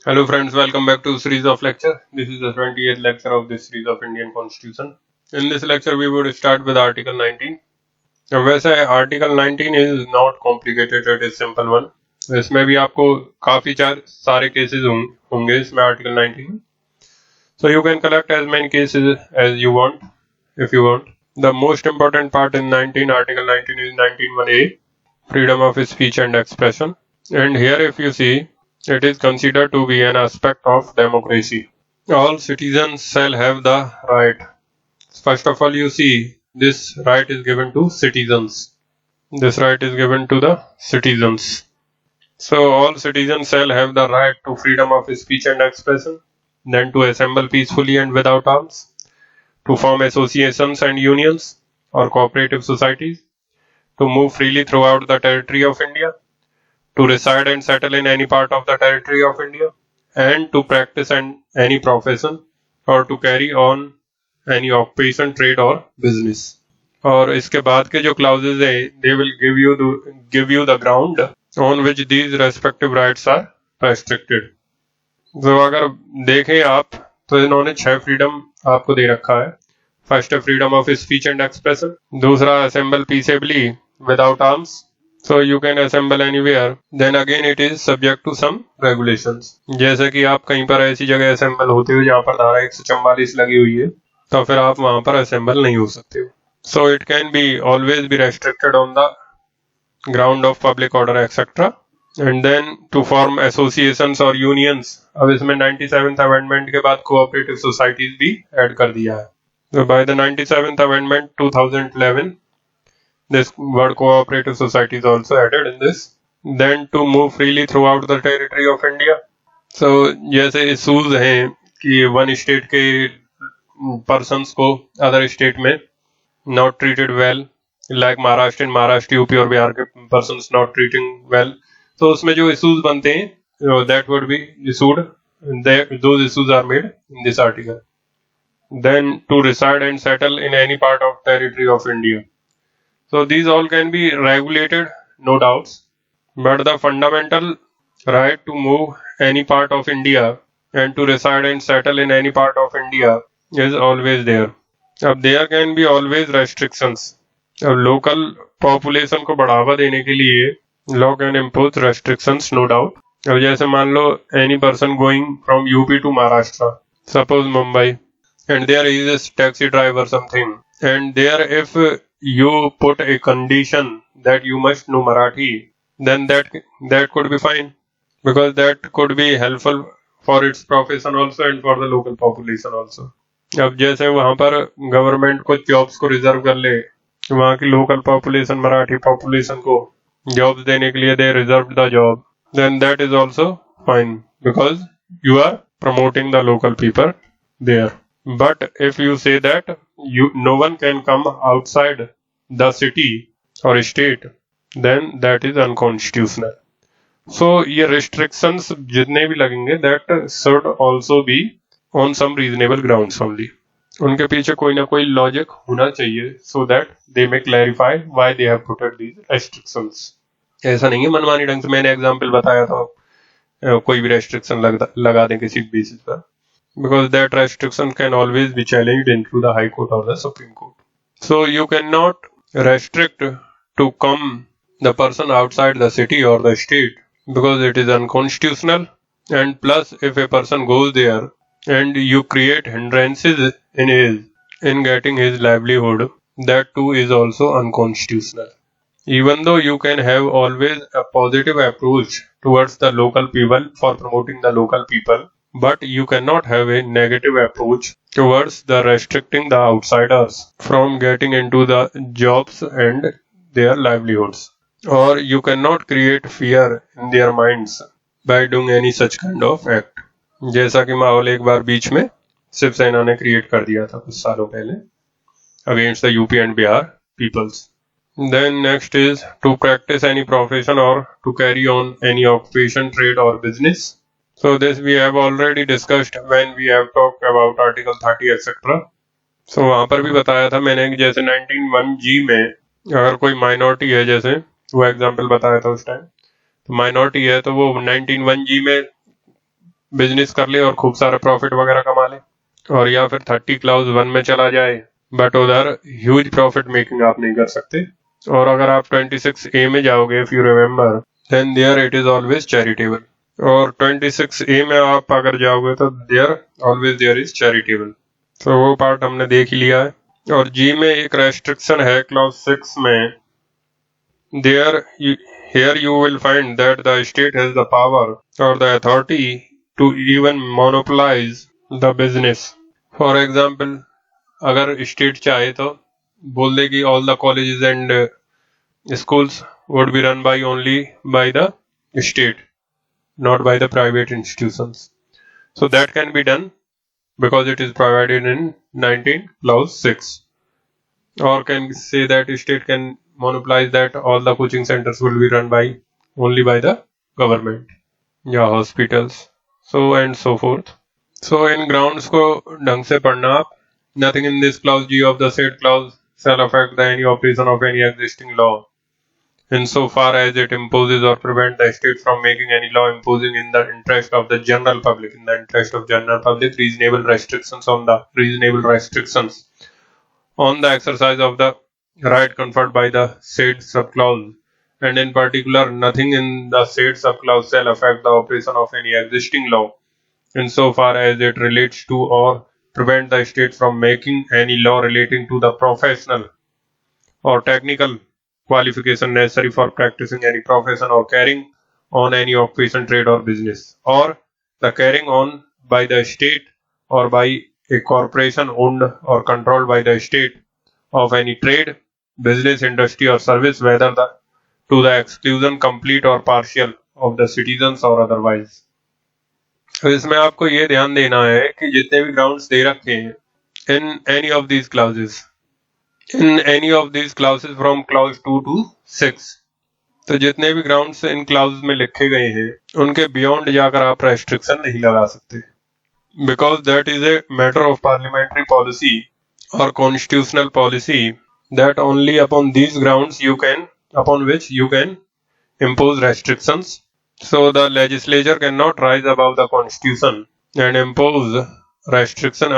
Hello friends, welcome back to series of lecture. This is the 28th lecture of this series of Indian Constitution. In this lecture we would start with Article 19. अब वैसे Article 19 is not complicated, it is simple one. इसमें भी आपको काफी सारे cases होंगे इसमें Article 19. So you can collect as many cases as you want if you want. The most important part in Article 19 is 19(1)(a), freedom of speech and expression. And here if you see, it is considered to be an aspect of democracy. All citizens shall have the right. First of all, you see, this right is given to citizens. This right is given to the citizens. So all citizens shall have the right to freedom of speech and expression, then to assemble peacefully and without arms, to form associations and unions or cooperative societies, to move freely throughout the territory of India, to reside and settle in any part of the territory of India, and to practice any profession or to carry on any occupation, trade or business. और इसके बाद के जो clauses हैं, they will give you the ground on which these respective rights are restricted. तो अगर देखें आप तो इन्होंने 6 फ्रीडम आपको दे रखा है. फर्स्ट है freedom of speech and expression, दूसरा assemble peaceably without arms, so you can assemble anywhere. Then again it is subject to some regulations. जैसे कि आप कहीं पर ऐसी जगह assemble होते हो जहाँ पर धारा 144 लगी हुई है, तो फिर आप वहाँ पर assemble नहीं हो सकते हो. So it can be always be restricted on the ground of public order etc. And then to form associations or unions. अब इसमें 97th amendment के बाद cooperative societies भी add कर दिया है. So by the 97th amendment 2011, this word cooperative society is also added in this. Then to move freely throughout the territory of India. So जैसे issues हैं कि one state के persons को other state में not treated well, like Maharashtra in Maharashtra, UP और बिहार के persons not treating well. तो उसमें जो issues बनते हैं, that would be issued. Those issues are made in this article. Then to reside and settle in any part of territory of India. So these all can be regulated, no doubts, but the fundamental right to move any part of India and to reside and settle in any part of India is always there. अब there can be always restrictions. अब local population को बढ़ावा देने के लिए law can impose restrictions, no doubt. अब जैसे मान लो any person going from UP to Maharashtra, suppose Mumbai, and there is a taxi driver something, and there if you put a condition that you must know Marathi, then that could be fine, because that could be helpful for its profession also and for the local population also. अब जैसे वहाँ पर government को jobs को reserve कर ले, वहाँ की लोकल पॉपुलेशन मराठी पॉपुलेशन को जॉब्स देने के लिए they reserve the job, then that is also fine because you are promoting the local people there. But if you say that no one can come outside the city or state, then that is unconstitutional. So ये restrictions जितने भी लगेंगे, that should also be on some reasonable grounds only. उनके पीछे कोई ना कोई logic होना चाहिए so that they may clarify why they have put these restrictions. ऐसा नहीं है मनमानी ढंग से मैंने एग्जाम्पल बताया था कोई भी restriction लगा दें किसी बेसिस पर, because that restriction can always be challenged into the High Court or the Supreme Court. So you cannot restrict to come the person outside the city or the state because it is unconstitutional, and plus if a person goes there and you create hindrances in getting his livelihood, that too is also unconstitutional. Even though you can have always a positive approach towards the local people for promoting the local people, but you cannot have a negative approach towards the restricting the outsiders from getting into the jobs and their livelihoods. Or you cannot create fear in their minds by doing any such kind of act. जैसा कि माहौल एक बार बीच में शिवसेना ने create कर दिया था कुछ सालों पहले against the UP and Bihar peoples. Then next is to practice any profession or to carry on any occupation, trade or business. So this we have already discussed when we have talked about Article 30 etc. So वहाँ पर भी बताया था मैंने कि जैसे 19(1)(g) में अगर कोई माइनॉरिटी है, जैसे वो एग्जाम्पल बताया था उस टाइम, तो माइनॉरिटी है तो वो 19(1)(g) में बिजनेस कर ले और खूब सारा प्रॉफिट वगैरह कमा ले, और या फिर 30 क्लाउज 1 में चला जाए बट उधर ह्यूज प्रॉफिट मेकिंग आप नहीं कर सकते। और अगर आप 26A में जाओगे, if you remember, then there it is always charitable. और 26A में आप अगर जाओगे तो देयर इज चैरिटेबल। तो वो पार्ट हमने देख ही लिया है। और जी में एक रेस्ट्रिक्शन है क्लॉज 6 में, there here you will find that the state has the power or the authority to even monopolize the business. For example, अगर स्टेट चाहे तो बोल दे कि all the colleges and schools would be run by only by the state, not by the private institutions. So that can be done because it is provided in 19 clause 6. Or can say that state can monopolize that all the coaching centers will be run by only by the government, yeah, hospitals, so and so forth. So in grounds को ढंग से पढ़ना आप. Nothing in this clause G of the said clause shall affect the any operation of any existing law insofar as it imposes or prevent the state from making any law imposing in the interest of the general public reasonable restrictions on the exercise of the right conferred by the said subclause, and in particular nothing in the said subclause shall affect the operation of any existing law insofar as it relates to or prevent the state from making any law relating to the professional or technical qualification necessary for practicing any profession or carrying on any occupation, trade or business, or the carrying on by the state or by a corporation owned or controlled by the state of any trade, business, industry or service, whether to the exclusion complete or partial of the citizens or otherwise. तो इसमें आपको ये ध्यान देना है कि जितने भी ग्राउंड्स दे रखे हैं in any of these clauses from clause 2 to 6, तो जितने भी ग्राउंड्स इन क्लाउज में लिखे गए हैं उनके बियॉन्ड जाकर आप रेस्ट्रिक्शन नहीं लगा सकते, because that is a matter of parliamentary policy or constitutional policy that only upon these grounds upon which you can impose restrictions. So the legislature cannot rise above the constitution and impose restriction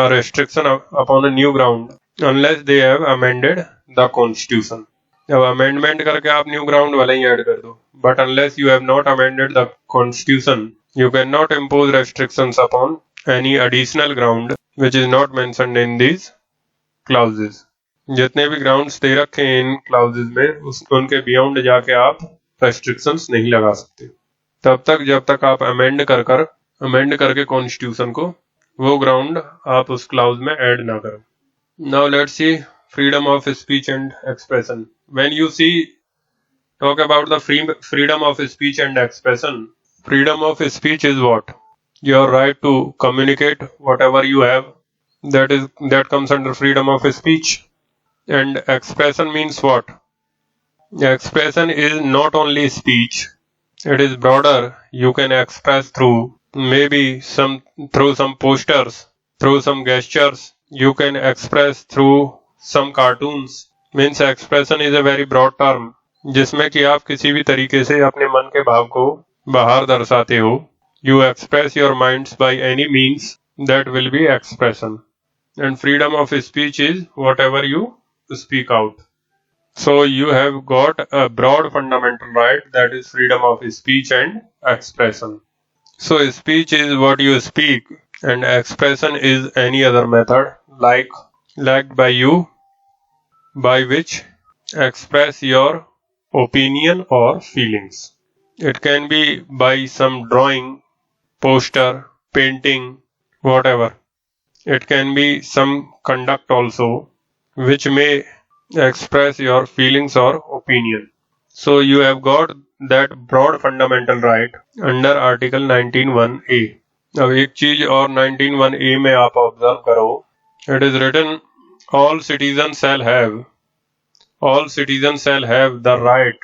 upon a new ground unless they have amended the constitution. अब amendment करके आप new ground वाला ही add कर दो, but unless you have not amended the constitution, you cannot impose restrictions upon any additional ground which is not mentioned in these clauses. जितने भी grounds दे रखे हैं इन clauses में उनके beyond जाके आप restrictions नहीं लगा सकते तब तक जब तक आप amend करके constitution को वो ground आप उस clause में add ना करो. Now let's see freedom of speech and expression. When you talk about the freedom of speech and expression, freedom of speech is what? Your right to communicate whatever you have. That comes under freedom of speech. And expression means what? Expression is not only speech. It is broader. You can express through some posters, through some gestures. You can express through some cartoons. Means expression is a very broad term जिसमें कि आप किसी भी तरीके से अपने मन के भाव को बाहर दर्शाते हो. You express your minds by any means that will be expression. And freedom of speech is whatever you speak out. So you have got a broad fundamental right, that is freedom of speech and expression. So speech is what you speak and expression is any other method liked by you by which express your opinion or feelings. It can be by some drawing, poster, painting, whatever. It can be some conduct also which may express your feelings or opinion. So you have got that broad fundamental right under Article 19(1)(a). अब एक चीज और 19(1)(a) में आप observe करो. It is written all citizens shall have the right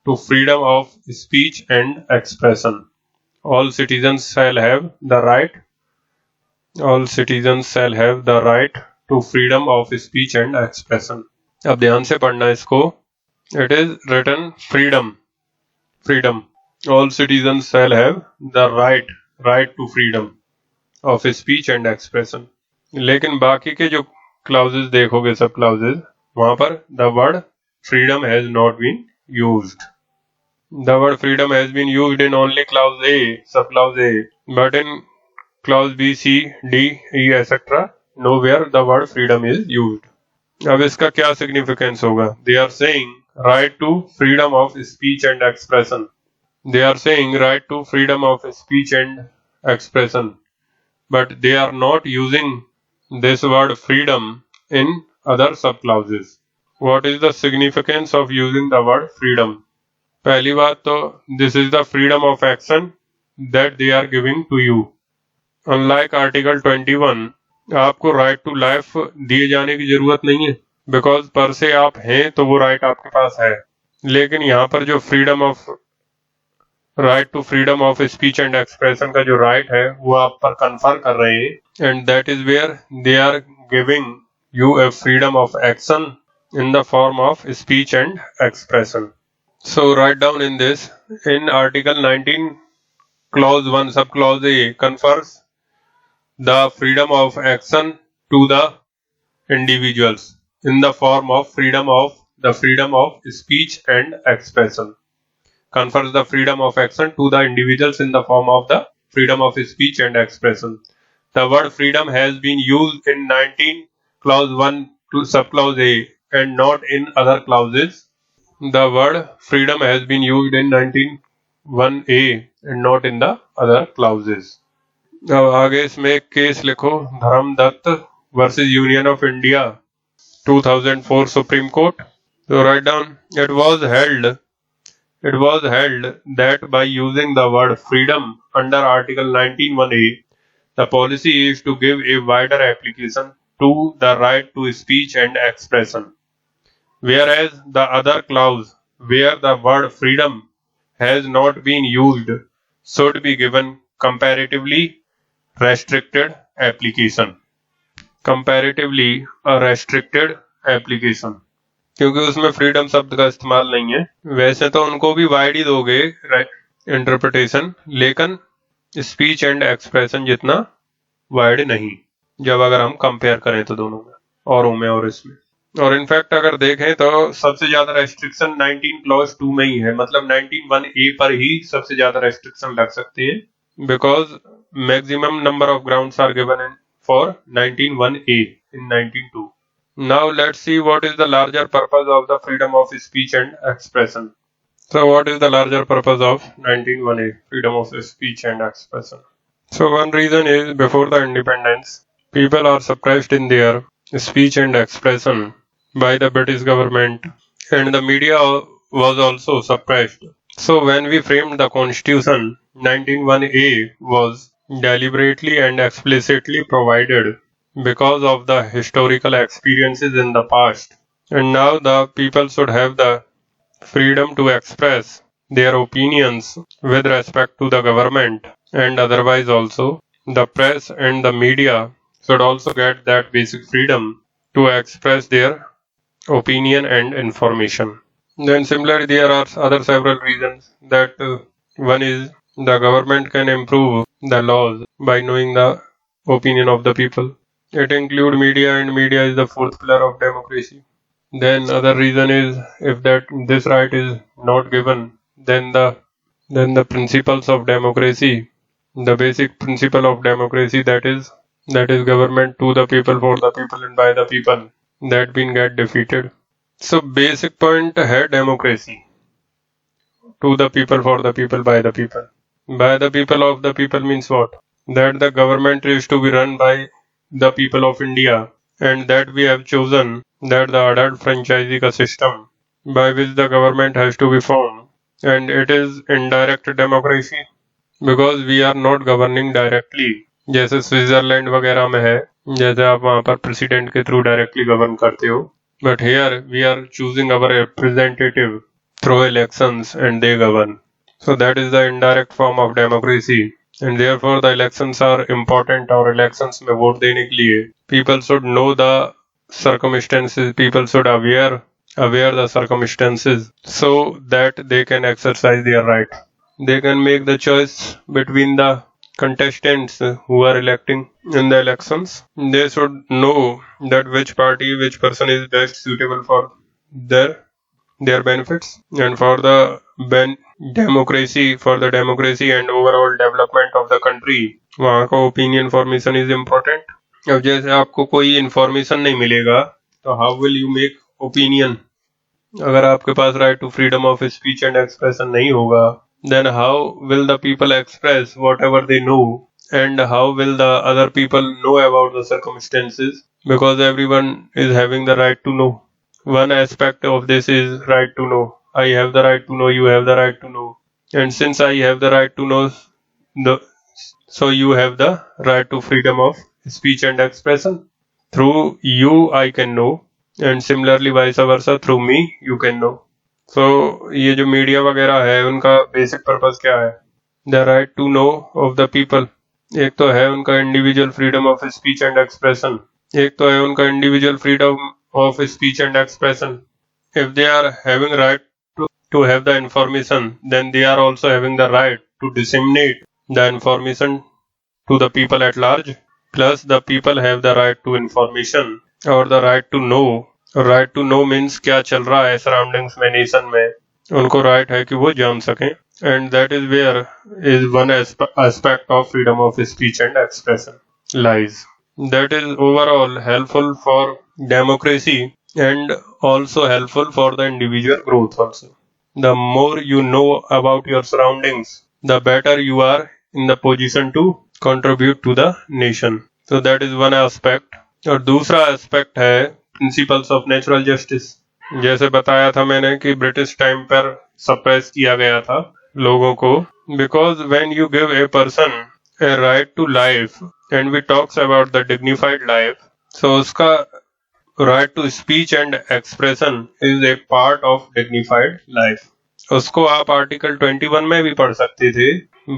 to freedom of speech and expression. All citizens shall have the right to freedom of speech and expression. अब ध्यान से पढ़ना इसको. It is written freedom. All citizens shall have the right right to freedom of speech and expression. लेकिन बाकी के जो clauses देखोगे, सब clauses, वहां पर the word freedom has not been used. The word freedom has been used in only clause A, sub-clause A, but in clause B, C, D, E, etc. nowhere the word freedom is used. अब इसका क्या significance होगा? They are saying right to freedom of speech and expression. They are saying right to freedom of speech and expression, but they are not using this word freedom in other subclauses. What is the significance of using the word freedom? पहली बात तो this is the freedom of action that they are giving to you. Unlike Article 21, आपको right to life दिए जाने की जरूरत नहीं है, बिकॉज पर से आप हैं तो वो राइट आपके पास है. लेकिन यहाँ पर जो right to freedom of speech and expression का जो राइट है वो आप पर कन्फर कर रहे हैं, and that is where they are giving you a freedom of action in the form of speech and expression. So write down in this, in Article 19, Clause 1, Subclause A confers the freedom of action to the individuals in the form of freedom of speech and expression. Confers the freedom of action to the individuals in the form of the freedom of speech and expression. The word freedom has been used in 19 Clause 1 to Subclause A and not in other clauses. The word freedom has been used in 19(1)(a and not in the other clauses. अब आगे इसमें एक case लिखो, Dharmadatt versus union of India 2004 supreme court. So write down, it was held that by using the word freedom under Article 19(1)(a, the policy is to give a wider application to the right to speech and expression, whereas the other clause where the word freedom has not been used should be given comparatively restricted application. Comparatively a restricted application, क्योंकि उसमें freedom शब्द का इस्तेमाल नहीं है. वैसे तो उनको भी वाइड ही दोगे इंटरप्रिटेशन, लेकिन स्पीच एंड एक्सप्रेशन जितना वाइड नहीं, जब अगर हम कंपेयर करें तो दोनों में, औरों में और इसमें. और इनफैक्ट अगर देखें तो सबसे ज्यादा रेस्ट्रिक्शन 19 क्लॉज 2 में ही है, मतलब 19(1)(a पर ही सबसे ज्यादा रेस्ट्रिक्शन लग सकती है, because maximum number of grounds are given for 19(1)(a in 19(2). Now let's see what is the larger purpose of the freedom of speech and expression. So what is the larger purpose of 19(1)(a, freedom of speech and expression? So one reason is, before the independence, people are suppressed in their speech and expression by the British government, and the media was also suppressed. So when we framed the constitution, 19(1)(a was deliberately and explicitly provided because of the historical experiences in the past, and now the people should have the freedom to express their opinions with respect to the government, and otherwise also the press and the media should also get that basic freedom to express their opinion and information. Then similarly there are other several reasons that one is the government can improve the laws by knowing the opinion of the people. It includes media, and media is the fourth pillar of democracy. Then other reason is, if this right is not given, then the principles of democracy, the basic principle of democracy, that is government to the people, for the people and by the people, that been get defeated. So basic point है democracy, to the people, for the people, by the people. By the people, of the people means what? That the government is to be run by the people of India, and that we have chosen that the adult franchisee system by which the government has to be formed, and it is indirect democracy because we are not governing directly, जैसे Switzerland वगैरह में है, जैसे आप वहाँ पर president के through directly govern करते हो, but here we are choosing our representative through elections and they govern. So that is the indirect form of democracy. And therefore the elections are important, और elections में vote देने के लिए people should know the circumstances, people should aware the circumstances, so that they can exercise their right. They can make the choice between the contestants who are electing in the elections, they should know that which party, which person is best suitable for their their benefits and for the democracy and overall development of the country. वहाँ का opinion formation is important. अब जैसे आपको कोई information नहीं मिलेगा तो how will you make opinion? अगर आपके पास right to freedom of speech and expression नहीं होगा, then how will the people express whatever they know, and how will the other people know about the circumstances? Because everyone is having the right to know. One aspect of this is right to know. I have the right to know, you have the right to know. And since I have the right to know, the so you have the right to freedom of speech and expression. Through you I can know, and similarly vice versa, through me you can know. So ये जो media वगैरह है उनका basic purpose क्या है? The right to know of the people. एक तो है उनका individual freedom of speech and expression, एक तो है उनका individual freedom of speech and expression. If they are having right to have the information, then they are also having the right to disseminate the information to the people at large. Plus the people have the right to information or the right to know. Right to know means क्या चल रहा है surroundings में, nation में, उनको right है कि वो जान सकें। And that is where is one aspect of freedom of speech and expression lies. That is overall helpful for democracy and also helpful for the individual growth also. The more you know about your surroundings, the better you are in the position to contribute to the nation. So that is one aspect. और दूसरा aspect है principles of natural justice. जैसे बताया था मैंने कि British time पर suppress किया गया था लोगों को, because when you give a person a right to life and we talks about the dignified life, so उसका right to speech and expression is a part of dignified life. उसको आप article 21 में भी पढ़ सकते थे,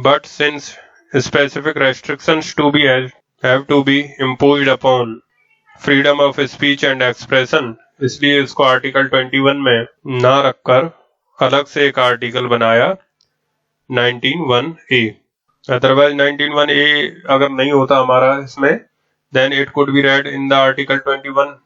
but since specific restrictions to be have to be imposed upon freedom of speech and expression, इसलिए इसको आर्टिकल 21 में ना रखकर अलग से एक आर्टिकल बनाया 19(1)(a). अदरवाइज 19(1)(a) अगर नहीं होता हमारा इसमें, then it could be read in the article 21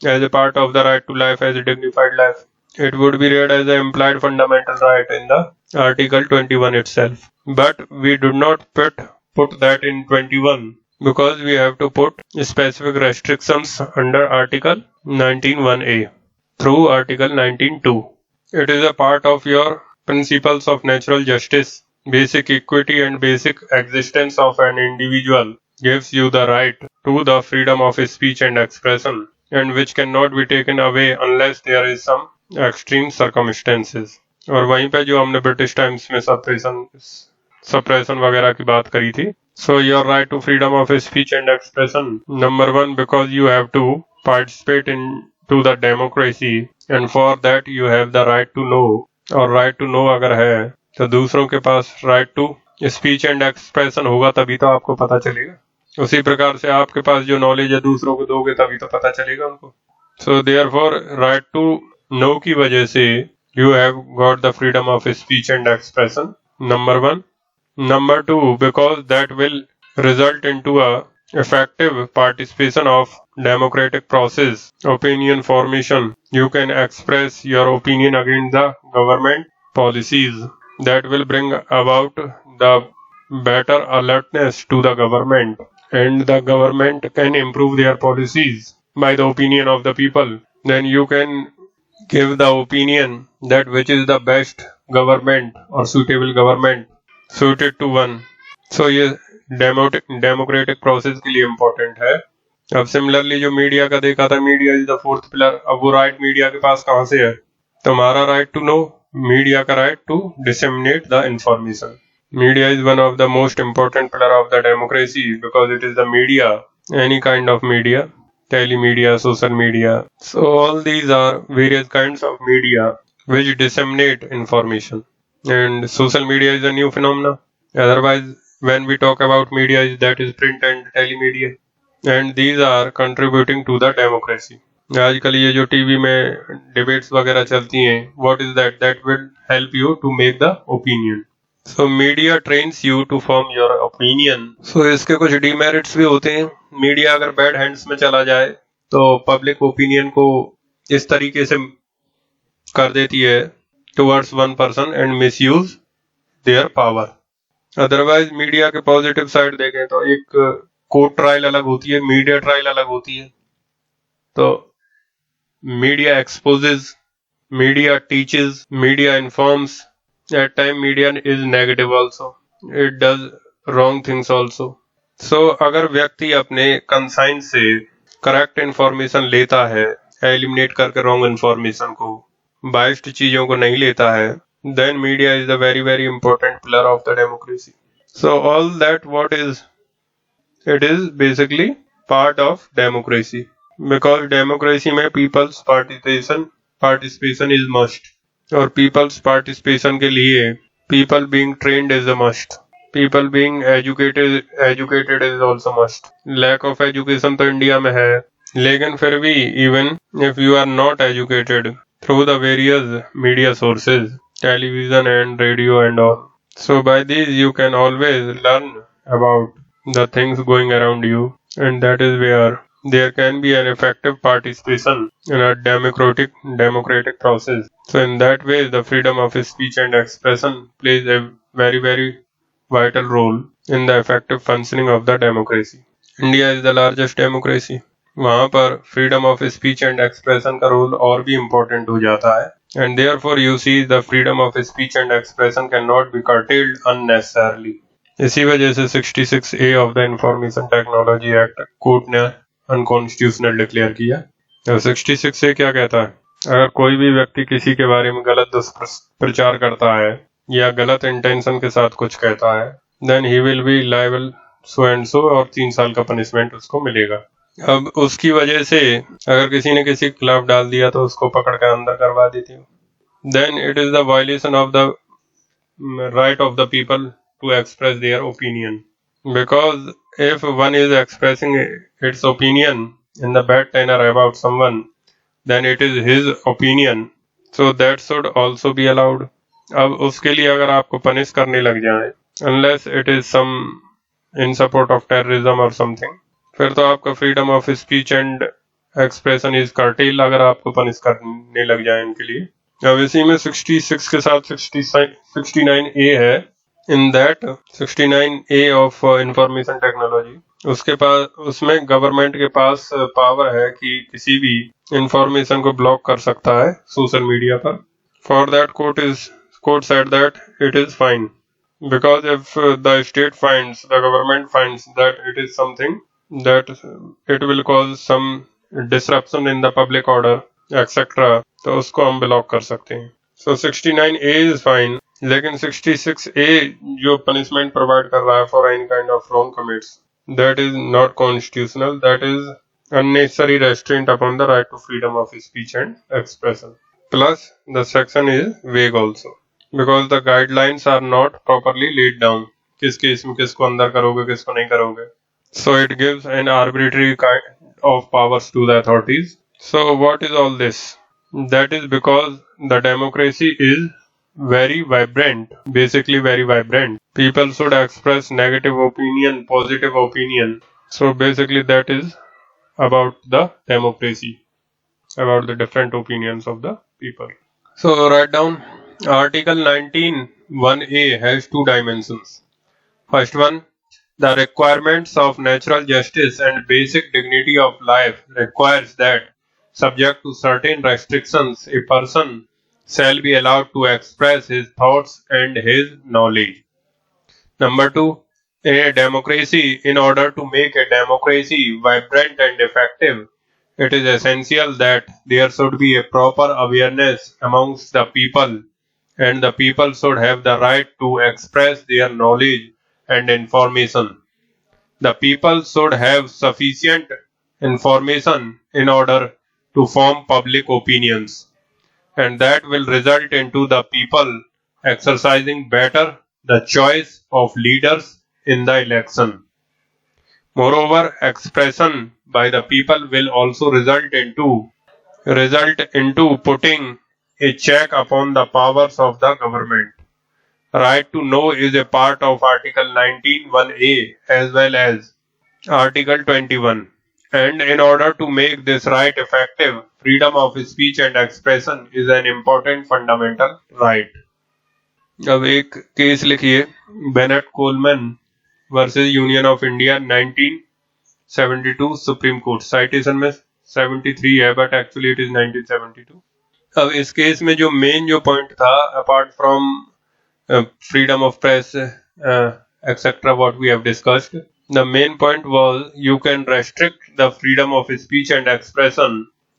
as a part of the right to life as a dignified life. It would be read as an implied fundamental right in the article 21 itself. But we do not put that in 21 because we have to put specific restrictions under article 19(1)(a) through article 19(2). It is a part of your principles of natural justice. Basic equity and basic existence of an individual gives you the right to the freedom of speech and expression, and which cannot be taken away unless there is some extreme circumstances. और वहीं पे जो हमने British times में suppression वगैरह की बात करी थी, so your right to freedom of speech and expression, number one, because you have to participate in to the democracy, and for that you have the right to know, और right to know अगर है तो दूसरों के पास right to speech and expression होगा तभी तो आपको पता चलेगा। उसी प्रकार से आपके पास जो नॉलेज है दूसरों को दोगे तभी तो पता चलेगा उनको। So therefore right to know की वजह से you have got the freedom of speech and expression, number one. Number two, because that will result into a effective participation of democratic process, opinion formation. You can express your opinion against the government policies that will bring about the better alertness to the government, and the government can improve their policies by the opinion of the people. Then you can give the opinion that which is the best government or suitable government suited to one. So ये democratic process के लिए important है। अब similarly जो media का देखा था, media is the fourth pillar. अब वो राइट मीडिया के पास कहाँ से है? तुम्हारा राइट टू नो, मीडिया का right to disseminate the information. Media is one of the most important pillar of the democracy because it is the media, any kind of media, telemedia, social media. So all these are various kinds of media which disseminate information, and social media is a new phenomena. Otherwise, when we talk about media, that is print and telemedia, and these are contributing to the democracy. आजकल ये जो TV में debates वगैरह चलती हैं, what is that? That will help you to make the opinion. So media trains you to form your opinion. So इसके कुछ demerits भी होते हैं. मीडिया अगर बैड हैंड्स में चला जाए तो पब्लिक ओपिनियन को इस तरीके से कर देती है towards one person and misuse their power. Otherwise media के पॉजिटिव साइड देखें तो एक कोर्ट ट्रायल अलग होती है, मीडिया ट्रायल अलग होती है. तो media exposes, media teaches, media informs. At time media is negative also. It does wrong things also. So अगर व्यक्ति अपने कंसाइंस से करेक्ट इंफॉर्मेशन लेता है, एलिमिनेट करके रॉन्ग इंफॉर्मेशन को, बाइस्ड चीजों को नहीं लेता है, then media is a very very important pillar of the democracy. So all that what is, it is basically part of democracy. Because democracy में people's participation is must. और people's participation के लिए people being trained is a must. People being educated is also must. Lack of education तो India में है, लेकिन फिर भी even if you are not educated through the various media sources, television and radio and all, so by these you can always learn about the things going around you, and that is where there can be an effective participation in a democratic process. So in that way, the freedom of speech and expression plays a very very vital role in the effective functioning of the democracy. India is the largest democracy. वहाँ पर freedom of speech and expression का role और भी important हो जाता है. And therefore you see the freedom of speech and expression cannot be curtailed unnecessarily. इसी वजह से 66A of the information technology act court ने अनकॉन्स्टिट्यूशनल डिक्लेयर किया. और 66A क्या कहता है? अगर कोई भी व्यक्ति किसी के बारे में गलत दुष्प्रचार करता है या गलत इंटेंशन के साथ कुछ कहता है, then he will be liable so and so, और 3 साल का पनिशमेंट उसको मिलेगा. अब उसकी वजह से अगर किसी ने किसी के खिलाफ डाल दिया तो उसको पकड़ कर अंदर करवा देती हूँ. Then it is the violation of the right of the people to express their opinion. Because if one is expressing its opinion in the bad manner about someone, then it is his opinion, so that should also be allowed. अब उसके लिए अगर आपको punish करने लग जाए, unless it is some in support of terrorism or something, फिर तो आपका freedom of speech and expression is curtailed अगर आपको पनिश करने लग जाए उनके लिए. अब इसी में 66 के साथ 69A है. In that 69A of information technology, उसके पास, उसमें गवर्नमेंट के पास पावर है कि किसी भी इंफॉर्मेशन को ब्लॉक कर सकता है सोशल मीडिया पर. For that court said that it is fine, because if the state finds, the government finds that it is something that it will cause some disruption in the public order etcetera, तो उसको हम block कर सकते हैं. सो 69A is fine, लेकिन 66A जो punishment provide कर रहा है for any kind of wrong commits, that is not constitutional. That is unnecessary restraint upon the right to freedom of speech and expression. Plus, the section is vague also, because the guidelines are not properly laid down. किस case में किसको अंदर करोगे, किसको नहीं करोगे. So it gives an arbitrary kind of powers to the authorities. So what is all this? That is because the democracy is very vibrant, basically very vibrant. People should express negative opinion, positive opinion. So basically that is about the democracy, about the different opinions of the people. So write down Article 19(1)A has 2 dimensions. First one, the requirements of natural justice and basic dignity of life requires that, subject to certain restrictions, a person shall be allowed to express his thoughts and his knowledge. Number 2, in a democracy, in order to make a democracy vibrant and effective, it is essential that there should be a proper awareness amongst the people, and the people should have the right to express their knowledge and information. The people should have sufficient information in order to form public opinions, and that will result into the people exercising better the choice of leaders in the election. Moreover, expression by the people will also result into putting a check upon the powers of the government. right to know is a part of Article 19(1)(a) as well as Article 21. And in order to make this right effective, freedom of speech and expression is an important fundamental right. अब एक case लिखिए, Bennett Coleman versus union of India 1972 supreme court. Citation में 73 है but actually it is 1972. अब इस case में जो main जो पॉइंट था, apart from freedom of press, etc., what we have discussed, the main point was you can restrict the freedom of speech and expression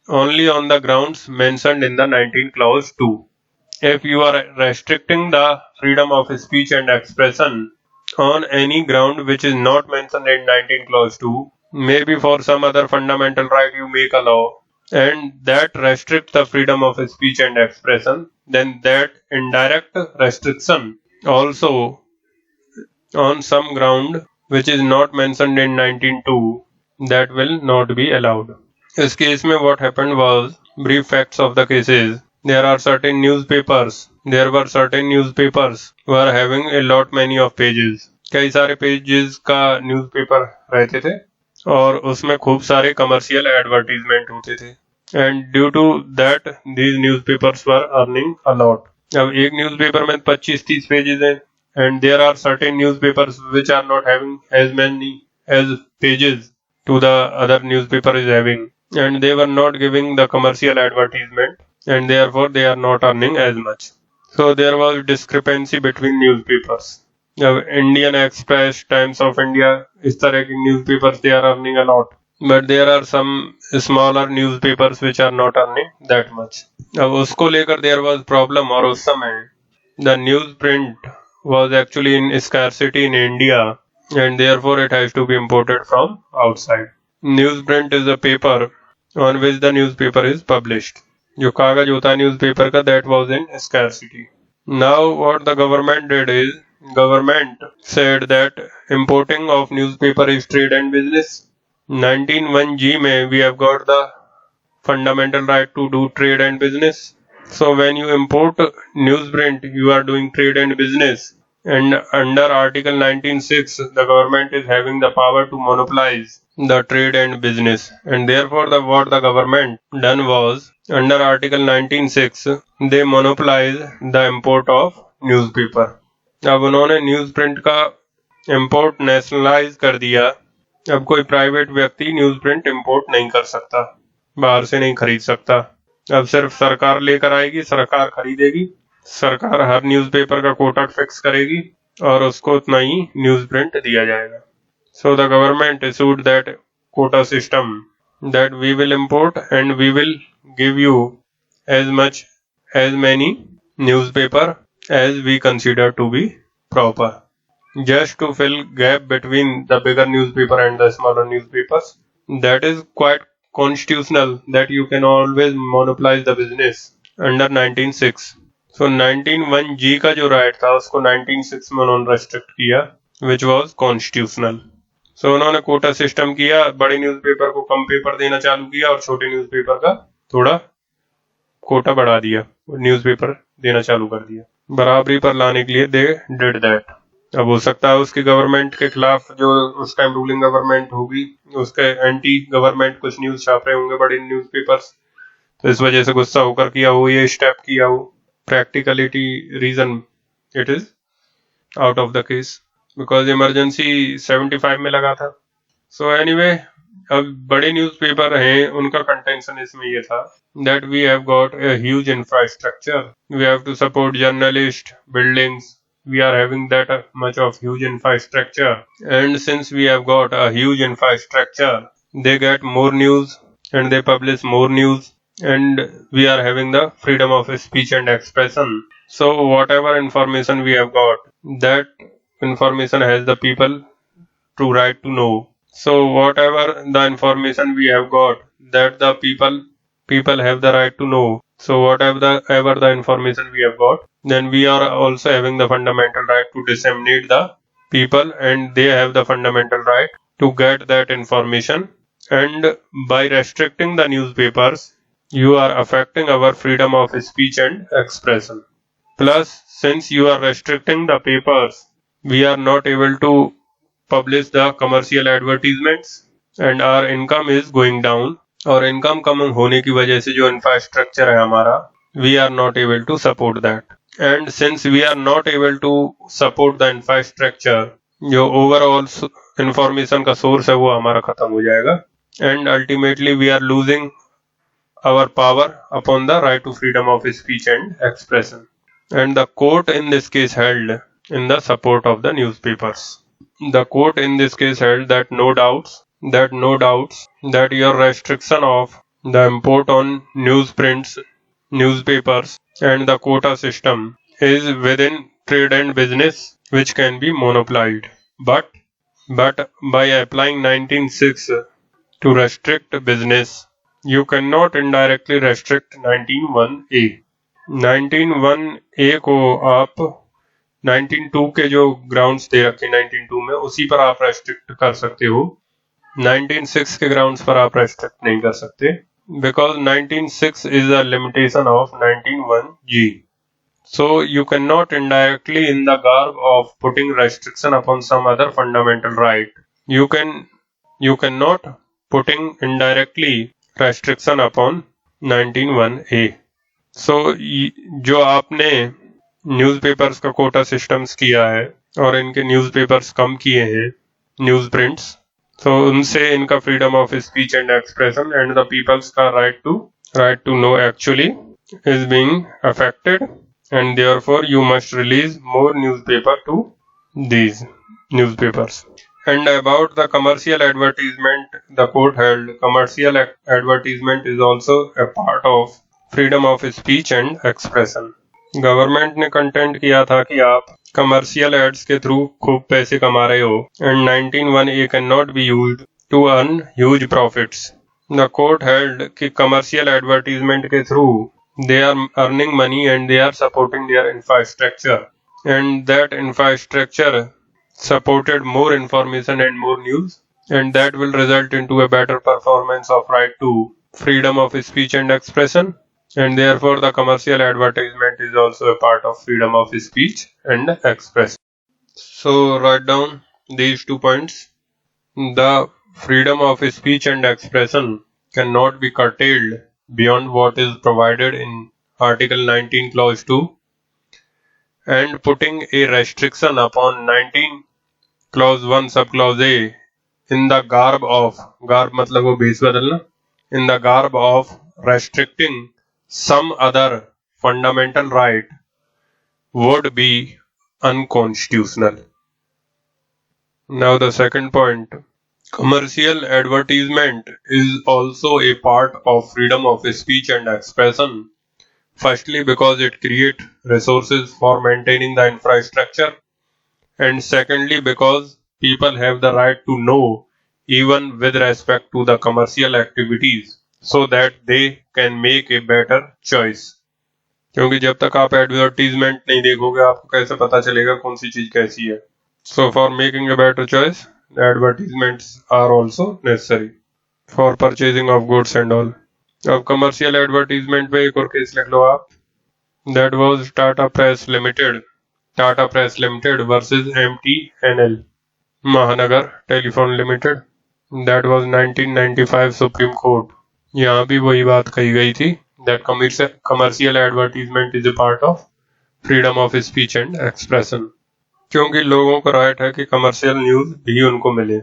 only on the grounds mentioned in the 19 clause 2. If you are restricting the freedom of speech and expression on any ground which is not mentioned in 19 clause 2, maybe for some other fundamental right you make a law, and that restricts the freedom of speech and expression, then that indirect restriction also on some ground which is not mentioned in 19(2), that will not be allowed. This case में what happened was, brief facts of the cases. There were certain newspapers were having a lot many of pages. कई सारे pages का newspaper रहते थे और उसमें खूब सारे commercial advertisement होते थे. And due to that, these newspapers were earning a lot. अब एक न्यूज़पेपर में 25-30 पेजेस हैं, and there are certain newspapers which are not having as many as pages to the other newspaper is having, and they were not giving the commercial advertisement, and therefore they are not earning as much. So there was discrepancy between newspapers. अब Indian express, times of India, इस तरह की newspapers they are earning a lot. But there are some smaller newspapers which are not earning that much. अब उसको लेकर there was problem, और उस समय the newsprint was actually in scarcity in India, and therefore it has to be imported from outside. Newsprint is a paper on which the newspaper is published. जो कागज होता है न्यूज़पेपर का, that was in scarcity. Now what the government did is, government said that importing of newspaper is trade and business. 19(1)(g में we have got the fundamental right to do trade and business. So when you import newsprint, you are doing trade and business. And under Article 19(6), the government is having the power to monopolize the trade and business. And therefore, what the government done was, under Article 19(6), they monopolized the import of newspaper. अब उन्होंने newsprint का import nationalize कर दिया. अब कोई private व्यक्ति newsprint import नहीं कर सकता, बाहर से नहीं खरीद सकता. अब सिर्फ सरकार लेकर आएगी, सरकार खरीदेगी, सरकार हर न्यूज़पेपर का कोटा फिक्स करेगी और उसको उतना ही न्यूज़प्रिंट दिया जाएगा. So the government issued that quota system, that we will import and we will give you as much as many newspaper as we consider to be proper, just to fill gap between the bigger newspaper and the smaller newspapers. That is quite constitutional, that you can always monopolize the business under 19(6). So 19(1)(g) का जो right था उसको 19(6) में उन्होंने restrict किया, which was constitutional. So उन्होंने quota system किया, बड़े न्यूज़पेपर को कम पेपर देना चालू किया और छोटे न्यूज़पेपर का थोड़ा कोटा बढ़ा दिया, न्यूज़पेपर देना चालू कर दिया. बराबरी पर लाने के लिए they did that. अब हो सकता है उसकी गवर्नमेंट के खिलाफ, जो उस टाइम रूलिंग गवर्नमेंट होगी, उसके एंटी गवर्नमेंट कुछ न्यूज छाप रहे होंगे बड़े न्यूज़पेपर्स, तो इस वजह से गुस्सा होकर किया हो, ये स्टेप किया हो. Practicality reason it is out of the case, because emergency 75 में लगा था. सो एनीवे, अब बड़े न्यूज़पेपर हैं, उनका कंटेंशन इसमें ये था that we have got a huge infrastructure, we have to support journalist, buildings. We are having that much of huge infrastructure, and since we have got a huge infrastructure, they get more news and they publish more news, and we are having the freedom of speech and expression. So whatever information we have got, that information has the people to right to know. So whatever the information we have got, that the people have the right to know. So whatever the information we have got, then we are also having the fundamental right to disseminate the people, and they have the fundamental right to get that information. And by restricting the newspapers, you are affecting our freedom of speech and expression. Plus, since you are restricting the papers, we are not able to publish the commercial advertisements and our income is going down. और income कम होने की वजह से जो infrastructure है हमारा, we are not able to support that. And since we are not able to support the infrastructure, जो overall information का source है वो हमारा खत्म हो जाएगा. And ultimately we are losing our power upon the right to freedom of speech and expression. And the court in this case held in the support of the newspapers. The court in this case held that no doubts that your restriction of the import on newsprints, newspapers and the quota system is within trade and business which can be monopolized. But by applying 19(6) to restrict business, you cannot indirectly restrict 19(1)(a). 19(1)(a) को आप 19(2) के जो grounds दे रखे 19(2) में उसी पर आप restrict कर सकते हो. 19(6) के ग्राउंड्स पर आप रेस्ट्रिक्ट नहीं कर सकते, because 19(6) is a limitation of 19(1)(g). So you cannot indirectly, in the garb of putting restriction upon some other fundamental right, you cannot putting indirectly restriction upon 19(1)(a). So जो आपने newspapers का Kota systems किया है और इनके newspapers कम किए हैं, news prints, तो उनसे इनका freedom of speech and expression and the peoples का right to know actually is being affected, and therefore you must release more newspaper to these newspapers. And about the commercial advertisement, the court held commercial advertisement is also a part of freedom of speech and expression. Government ने content किया था कि आप commercial ads के through खूब पैसे कमा रहे हो, and 19(1)(a) can not be used to earn huge profits. The court held कि कमर्शियल एडवर्टीजमेंट के through they are earning money and they are supporting their infrastructure, and that infrastructure supported more information and more news, and that will result into a better performance of right to freedom of speech and expression, and therefore the commercial advertisement is also a part of freedom of speech and expression. So write down these 2 points. The freedom of speech and expression cannot be curtailed beyond what is provided in Article 19 Clause 2, and putting a restriction upon 19 Clause 1 Subclause A in the garb मतलब वो base बदलना, in the garb of restricting some other fundamental right would be unconstitutional. Now the second point. Commercial advertisement is also a part of freedom of speech and expression. Firstly, because it creates resources for maintaining the infrastructure, and secondly, because people have the right to know, even with respect to the commercial activities, so that they can make a better choice. क्योंकि जब तक आप advertisement नहीं देखोगे आपको कैसे पता चलेगा कौन सी चीज कैसी है. So for making a better choice, advertisements are also necessary for purchasing of goods and all. अब commercial advertisement पे एक और केस लिख लो आप. That was Tata Press Limited versus MTNL, Mahanagar Telephone Limited. That was 1995 Supreme Court. यहाँ भी वही बात कही गई थी that commercial advertisement is a part of freedom of speech and expression. क्योंकि लोगों को राइट है कि कमर्शियल न्यूज भी उनको मिले.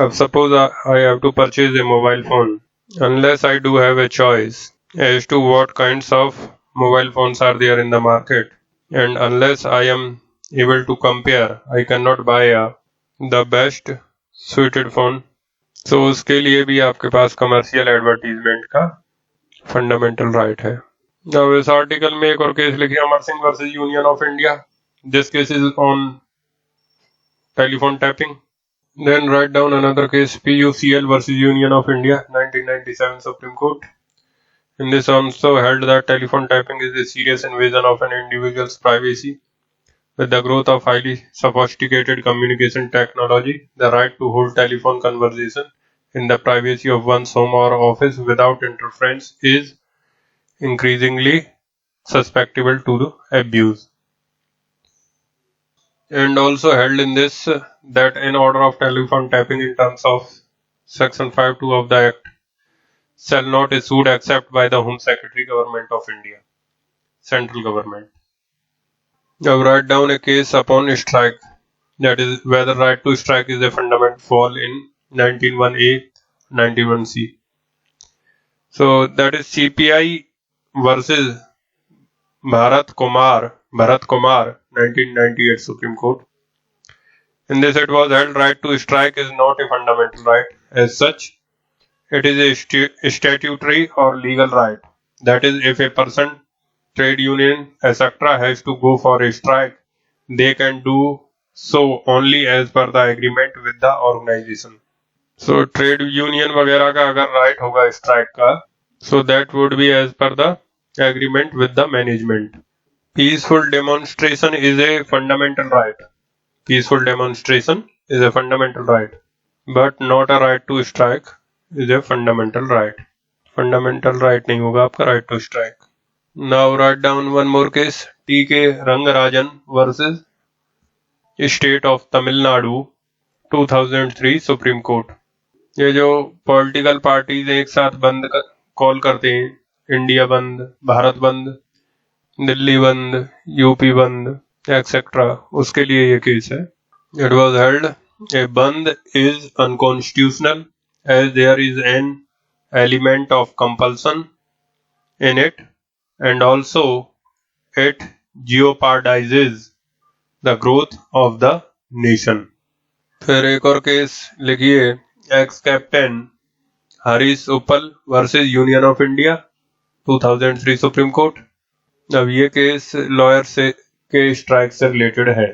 अब suppose I have to purchase a mobile phone, unless I do have a choice as to what kinds of mobile phones are there in the market, and unless I am able to compare, I can not buy the best suited phone. तो उसके लिए भी आपके पास commercial advertisement का fundamental right है. अब इस आर्टिकल में एक और केस लिखिए, Amar Singh versus union of India. This case is on telephone tapping. Then write down another case, PUCL versus Union of India, 1997 Supreme Court. In this also held that telephone tapping is a serious invasion of an individual's privacy. With the growth of highly sophisticated communication technology, the right to hold telephone conversation in the privacy of one's home or office without interference is increasingly susceptible to the abuse. And also held in this that an order of telephone tapping in terms of Section 5(2) of the Act shall not issued except by the Home Secretary Government of India, central government. Now write down a case upon strike, that is whether right to strike is a fundamental fall in 19(1)(a), 91(c). So that is CPI versus Bharat Kumar, 1998 Supreme Court. In this it was held right to strike is not a fundamental right as such. It is a statutory or legal right. That is, if a person, trade union, etc. has to go for a strike, they can do so only as per the agreement with the organization. So trade union वगैरह का अगर right होगा strike का, so that would be as per the agreement with the management. Peaceful demonstration is a fundamental right. Peaceful demonstration is a fundamental right, but not a right to strike is a fundamental right. Fundamental right नहीं होगा आपका right to strike. Now write down one more case. T.K. Rangarajan versus State of Tamil Nadu, 2003 Supreme Court. ये जो political parties एक साथ बंद call करते हैं, इंडिया बंद, भारत बंद, दिल्ली बंद, यूपी बंद, एक्सेट्रा, उसके लिए ये केस है. It was held a band is unconstitutional as there is an element of compulsion in it and also it jeopardizes the growth of the nation. फिर एक और केस लिखिए, एक्स कैप्टन हरीश उपल versus union of India, 2003 supreme court. अब ये case lawyer से के strike से रिलेटेड है.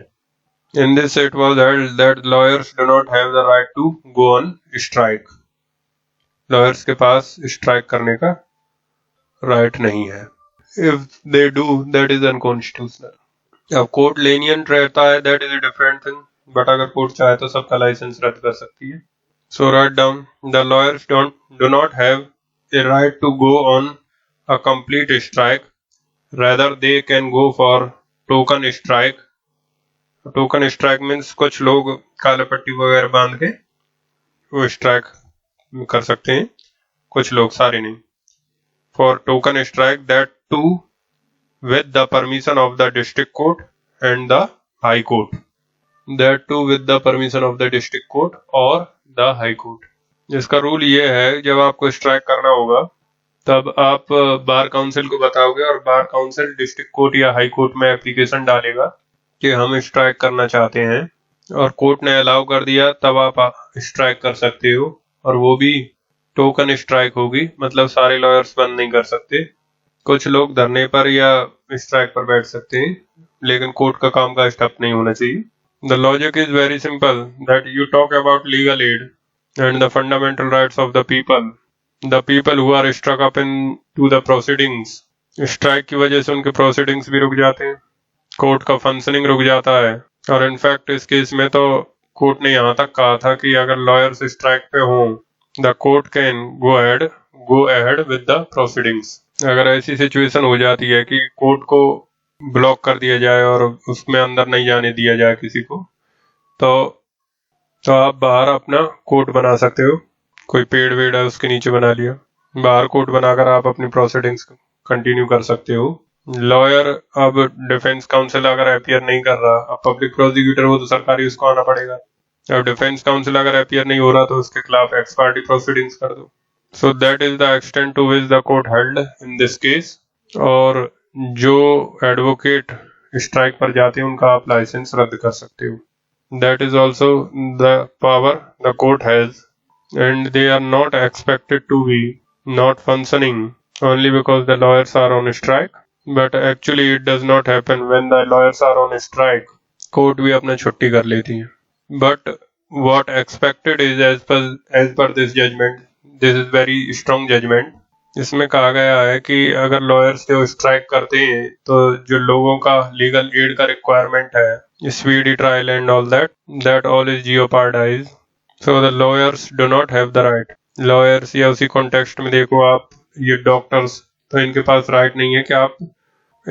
In this it was held that lawyers do not have the right to go on strike. Lawyers के पास strike करने का right नहीं है. If they do, that is unconstitutional. अब कोर्ट lenient रहता है, that is a different thing. But अगर court चाहे तो सबका लाइसेंस रद्द कर सकती है. So write down, the lawyers do not have a right to go on a complete strike. Rather they can go for token strike. Token strike means कुछ लोग काले पट्टी वगैरह बांध के वो स्ट्राइक कर सकते हैं, कुछ लोग, सारे नहीं. For token strike that too with the permission of the district court and the high court. That too with the permission of the district court और द हाई कोर्ट. इसका रूल ये है, जब आपको स्ट्राइक करना होगा तब आप बार काउंसिल को बताओगे और बार काउंसिल डिस्ट्रिक्ट कोर्ट या हाई कोर्ट में एप्लीकेशन डालेगा कि हम स्ट्राइक करना चाहते हैं, और कोर्ट ने अलाउ कर दिया तब आप स्ट्राइक कर सकते हो. और वो भी टोकन स्ट्राइक होगी, मतलब सारे लॉयर्स बंद नहीं कर सकते, कुछ लोग धरने पर या स्ट्राइक पर बैठ सकते हैं, लेकिन कोर्ट का काम का स्टॉप नहीं होना चाहिए. The logic is very simple that you talk about legal aid and the fundamental rights of the people who are struck up in to the proceedings. Strike की वजह से उनके प्रोसीडिंग्स भी रुक जाते हैं, कोर्ट का फंक्शनिंग रुक जाता है. और इनफैक्ट इस केस में तो कोर्ट ने यहाँ तक कहा था कि अगर लॉयर्स स्ट्राइक पे हों, the court can go ahead with the proceedings. अगर ऐसी सिचुएशन हो जाती है कि कोर्ट को ब्लॉक कर दिया जाए और उसमें अंदर नहीं जाने दिया जाए किसी को, तो आप बाहर अपना कोर्ट बना सकते हो. कोई पेड़ वेड़ है उसके नीचे बना लिया, बाहर कोर्ट बनाकर आप अपनी प्रोसीडिंग्स कंटिन्यू कर सकते हो. लॉयर, अब डिफेंस काउंसिल अगर अपियर नहीं कर रहा, अब पब्लिक प्रोसिक्यूटर हो तो सरकारी उसको आना पड़ेगा. अब डिफेंस काउंसिल अगर अपियर नहीं हो रहा तो उसके खिलाफ एक्स पार्टी प्रोसीडिंग्स कर दो. So that is the extent to which the court held in this case. और जो एडवोकेट स्ट्राइक पर जाते हैं उनका आप लाइसेंस रद्द कर सकते हो. That is also the power the court has and they are not expected to be not functioning only because the lawyers are on strike. But actually it does not happen when the lawyers are on strike. Court भी अपना छुट्टी कर लेती है. But what expected is as per this judgment, this is very strong judgment. इसमें कहा गया है कि अगर lawyers जो स्ट्राइक करते हैं तो जो लोगों का लीगल एड का रिक्वायरमेंट है, speedy trial and all that all is jeopardized. So the lawyers do not have the right. Lawyers या उसी कॉन्टेक्स्ट में देखो आप, ये डॉक्टर्स, तो इनके पास राइट नहीं है कि आप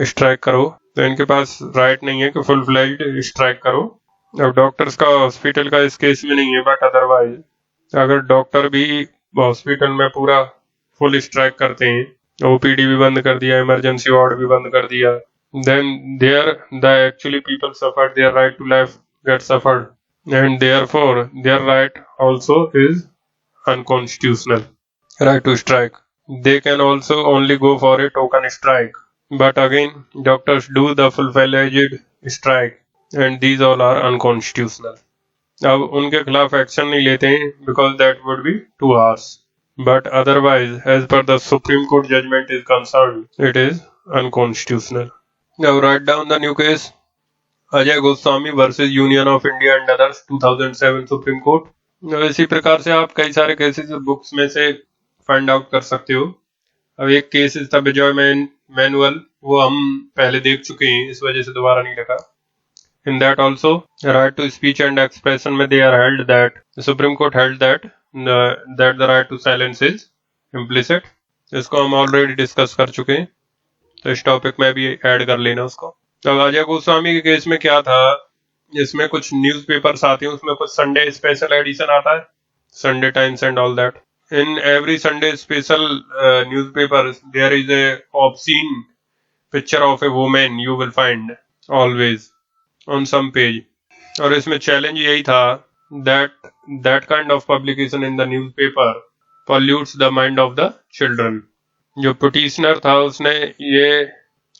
स्ट्राइक करो, तो इनके पास राइट नहीं है कि फुल फ्लेज्ड स्ट्राइक करो। अब डॉक्टर्स का हॉस्पिटल का इस केस में नहीं है, बट अदरवाइज अगर डॉक्टर भी हॉस्पिटल में पूरा फुल स्ट्राइक करते हैं, ओपीडी भी बंद कर दिया, इमरजेंसी वार्ड भी बंद कर दिया, then there the actually people suffered, their right to life get suffered, and therefore their right also is unconstitutional. Right to strike, they can also only go for a token strike, but again doctors do the full-fledged strike, and these all are unconstitutional. अब उनके खिलाफ action नहीं लेते हैं because that would be too harsh, but otherwise as per the Supreme Court judgment is concerned it is unconstitutional. Now write down the new case. Ajay Goswami versus union of India and others 2007 supreme court. इसी प्रकार से आप कई सारे cases books में से find out कर सकते हो। अब एक case is the Vijay manual, वो हम पहले देख चुके हैं, इस वजह से दोबारा नहीं लगा। In that also right to speech and expression में they are held that supreme court held that the right to silence is implicit. इसको हम ऑलरेडी डिस्कस कर चुके हैं, तो इस टॉपिक में भी ऐड कर लेना उसको। तो अजय गोस्वामी के केस में क्या था, इसमें कुछ न्यूज़पेपर्स आते हैं, उसमें कुछ संडे स्पेशल एडिशन आता है, Sunday Times and all that. In every Sunday special newspaper there is a obscene picture of a women you will find always on some page. और इसमें चैलेंज यही था that kind of publication in the newspaper pollutes the mind of the children. जो petitioner था उसने ये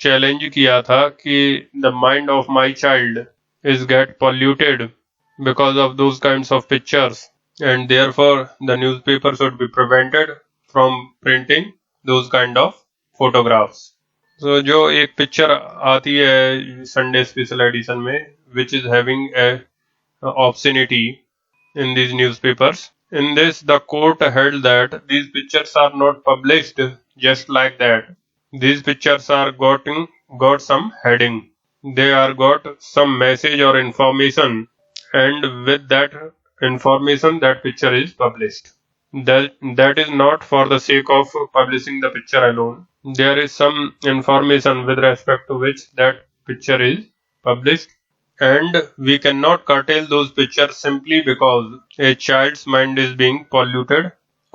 challenge किया था कि the mind of my child is get polluted because of those kinds of pictures, and therefore the newspaper should be prevented from printing those kind of photographs. तो जो एक पिक्चर आती है संडे स्पेशल एडिशन में which is having a obscenity in these newspapers. In this, the court held that these pictures are not published just like that. These pictures are got some heading. They are got some message or information, and with that information, that picture is published. That is not for the sake of publishing the picture alone. There is some information with respect to which that picture is published. And we cannot curtail those pictures simply because a child's mind is being polluted.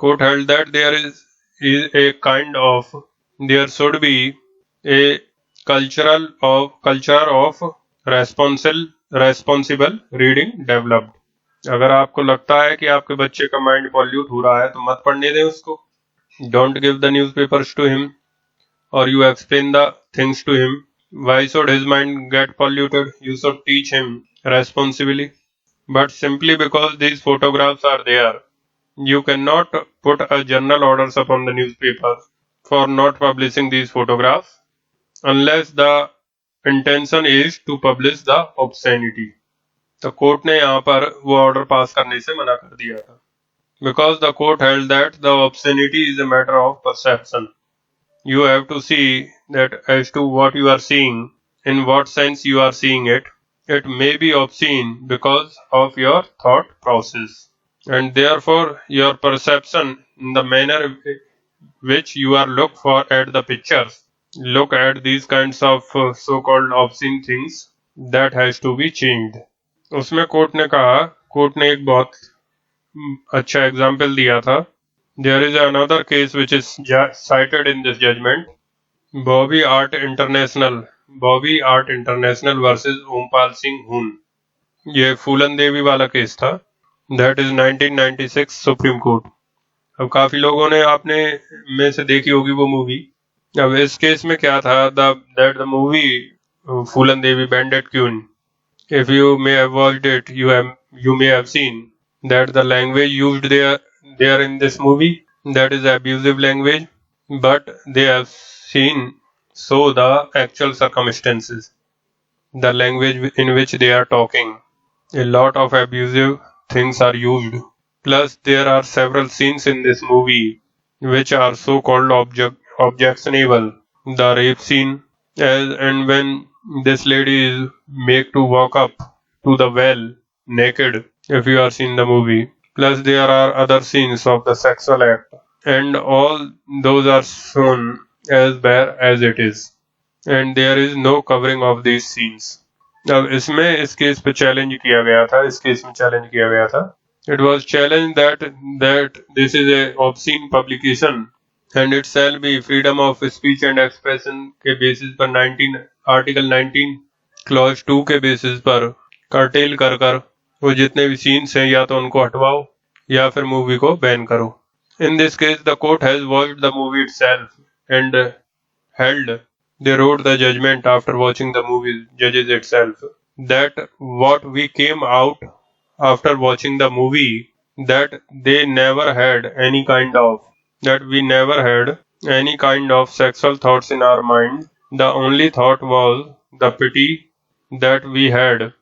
Court held that there should be a culture of responsible reading developed. अगर आपको लगता है कि आपके बच्चे का mind pollute हो रहा है तो मत पढ़ने दें उसको। Don't give the newspapers to him, or you explain the things to him. Why should his mind get polluted? You should teach him responsibly. But simply because these photographs are there, you cannot put a general orders upon the newspaper for not publishing these photographs unless the intention is to publish the obscenity. तो court ने यहाँ पर वो order pass करने से मना कर दिया था, because the court held that the obscenity is a matter of perception. You have to see that as to what you are seeing, in what sense you are seeing it. It may be obscene because of your thought process, and therefore your perception in the manner which you are look for at the pictures, look at these kinds of so-called obscene things, that has to be changed. उसमें court ने एक बहुत अच्छा example दिया था। There is another case which is cited in this judgment, Bobby Art International versus Ompal Singh हुन। ये फूलन देवी वाला केस था। That is 1996 supreme court. अब काफी लोगों ने आपने में से देखी होगी वो मूवी। अब इस केस में क्या था, that the movie Phoolan Devi Bandit Queen, if you may have watched it, you may have seen that the language used there in this movie, that is abusive language, but they have seen the actual circumstances, the language in which they are talking. A lot of abusive things are used. Plus there are several scenes in this movie which are so-called objectionable. The rape scene, and when this lady is made to walk up to the well naked, if you have seen the movie. Plus there are other scenes of the sexual act, and all those are shown as bare as it is. and there is no covering of these scenes. अब इसमें इस case पे challenge किया गया था, इस case में challenge किया गया था. It was challenged that this is a obscene publication and it shall be freedom of speech and expression के बेसिस पर 19 आर्टिकल 19 क्लॉज 2 के बेसिस पर कर्टेल कर कर वो जितने भी सीन्स हैं या तो उनको हटवाओ या फिर मूवी को बैन करो. In this case, the court has watched the movie itself and held. They wrote the judgment after watching the movie, judges itself, that what we came out after watching the movie, that they never had any kind of, that we never had any kind of sexual thoughts in our mind. The only thought was the pity that we had,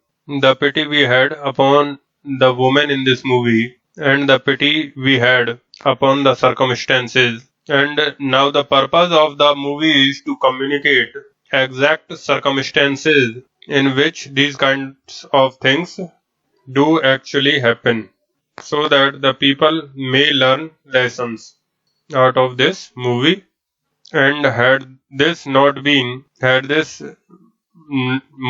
the pity we had upon the woman in this movie, and the pity we had upon the circumstances. And now the purpose of the movie is to communicate exact circumstances in which these kinds of things do actually happen, so that the people may learn lessons out of this movie. And had this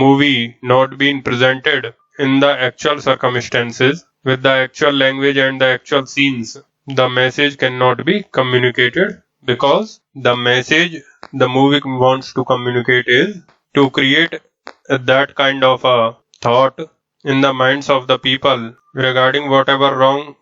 movie not been presented in the actual circumstances with the actual language and the actual scenes, the message cannot be communicated, because the message the movie wants to communicate is to create that kind of a thought in the minds of the people regarding whatever wrong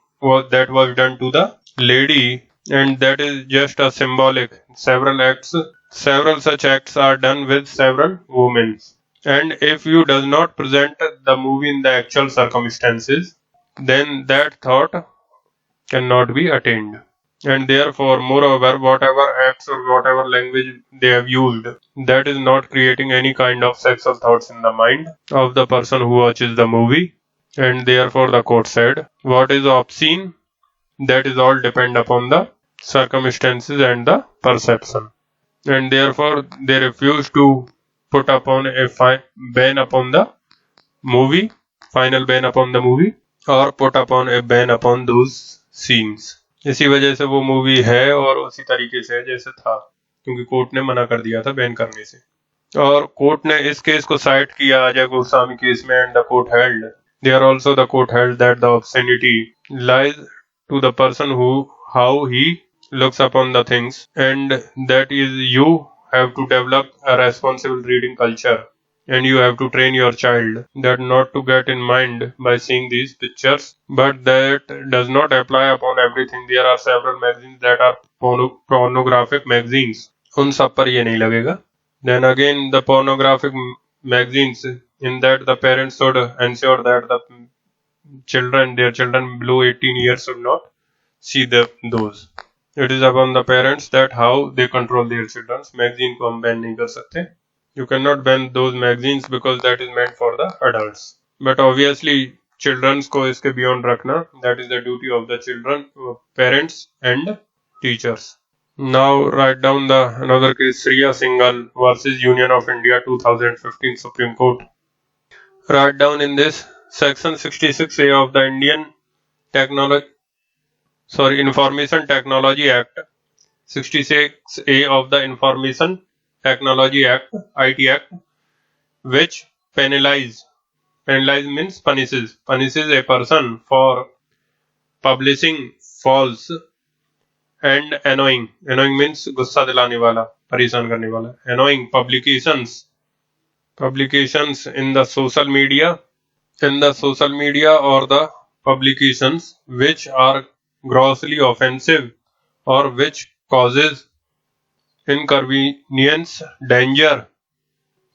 that was done to the lady, and that is just a symbolic. Several such acts are done with several women. And if you does not present the movie in the actual circumstances, then that thought cannot be attained. And therefore, moreover, whatever acts or whatever language they have used, that is not creating any kind of sexual thoughts in the mind of the person who watches the movie. And therefore, the court said, what is obscene, that is all depend upon the circumstances and the perception. And therefore, they refuse to put upon a ban upon the movie, final ban upon the movie, or put upon a ban upon those scenes. इसी वजह से वो movie है और उसी तरीके से है जैसे था, क्योंकि कोर्ट ने मना कर दिया था बैन करने से. और कोर्ट ने इस केस को साइट किया अजय गोस्वामी केस में, and the court held there also the court held that the obscenity lies to the person who how he looks upon the things, and that is you have to develop a responsible reading culture, and you have to train your child that not to get in mind by seeing these pictures. But that does not apply upon everything. There are several magazines that are pornographic magazines. उन सब पर ये नहीं लगेगा. Then again, the pornographic magazines, in that the parents should ensure that their children below 18 years should not see those. It is upon the parents that how they control their children. Magazine को हम ban नहीं कर सकते. You cannot ban those magazines because that is meant for the adults. But obviously, children को इसके beyond रखना, that is the duty of the children, parents and teachers. Now write down the another case, Shriya Singhal versus Union of India 2015 Supreme Court. Write down in this section 66A of the Information Technology Act, 66A of the Information Technology Act, IT Act, which penalize means punishes a person for publishing false and annoying means गुस्सा दिलाने वाला, परेशान करने वाला, annoying publications in the social media or the publications which are grossly offensive or which causes inconvenience, danger,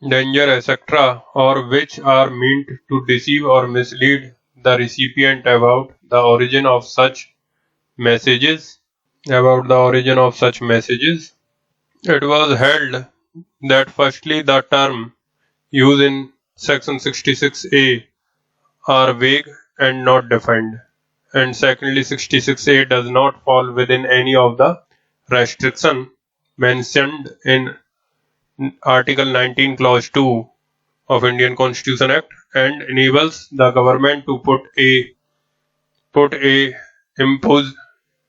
etc., or which are meant to deceive or mislead the recipient about the origin of such messages. It was held that firstly the term used in section 66A are vague and not defined, and secondly 66A does not fall within any of the restriction mentioned in Article 19 Clause 2 of Indian Constitution Act, and enables the government to put a